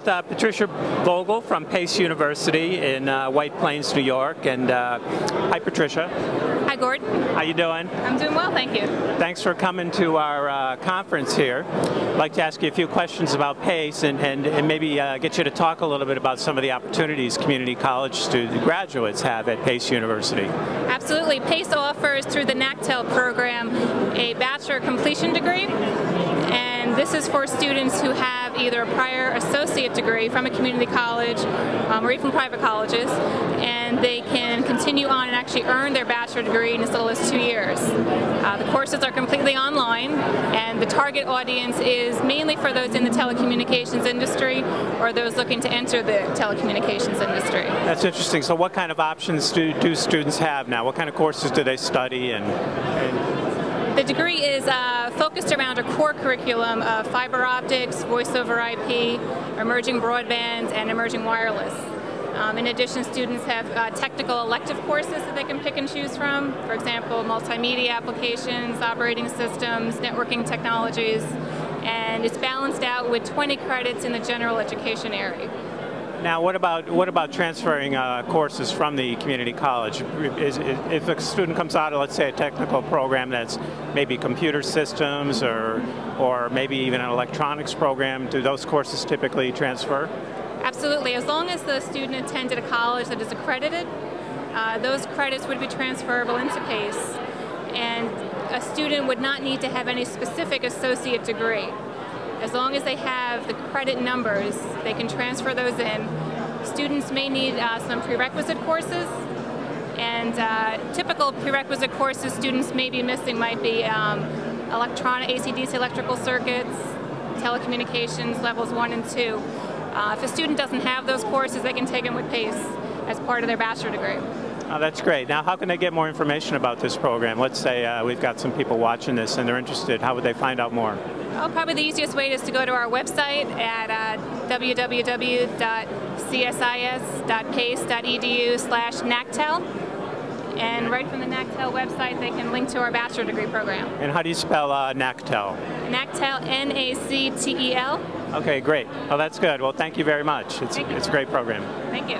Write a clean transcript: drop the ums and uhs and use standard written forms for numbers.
with Patricia Vogel from Pace University in White Plains, New York. And hi, Patricia. Hi, Gord. How you doing? I'm doing well, thank you. Thanks for coming to our conference here. I'd like to ask you a few questions about Pace and maybe get you to talk a little bit about some of the opportunities community college graduates have at Pace University. Absolutely. Pace offers, through the NACTEL program, a bachelor completion degree. And this is for students who have either a prior associate degree from a community college or even private colleges, and they can continue on and actually earn their bachelor degree in as little as 2 years. The courses are completely online, and the target audience is mainly for those in the telecommunications industry or those looking to enter the telecommunications industry. That's interesting. So what kind of options do students have now? What kind of courses do they study? The degree is focused around a core curriculum of fiber optics, voice over IP, emerging broadband, and emerging wireless. In addition, students have technical elective courses that they can pick and choose from. For example, multimedia applications, operating systems, networking technologies, and it's balanced out with 20 credits in the general education area. Now, what about transferring courses from the community college? If a student comes out of, let's say, a technical program that's maybe computer systems or maybe even an electronics program, do those courses typically transfer? Absolutely. As long as the student attended a college that is accredited, those credits would be transferable into Pace, and a student would not need to have any specific associate degree. As long as they have the credit numbers, they can transfer those in. Students may need some prerequisite courses, and typical prerequisite courses students may be missing might be electronic, AC/DC electrical circuits, telecommunications levels 1 and 2. If a student doesn't have those courses, they can take them with Pace as part of their bachelor degree. Oh, that's great. Now, how can they get more information about this program? Let's say we've got some people watching this and they're interested. How would they find out more? Oh, probably the easiest way is to go to our website at www.csis.pace.edu/NACTEL. And right from the NACTEL website, they can link to our bachelor degree program. And how do you spell NACTEL? NACTEL, N-A-C-T-E-L. Okay, great. Well, that's good. Well, thank you very much. It's a great program. Thank you.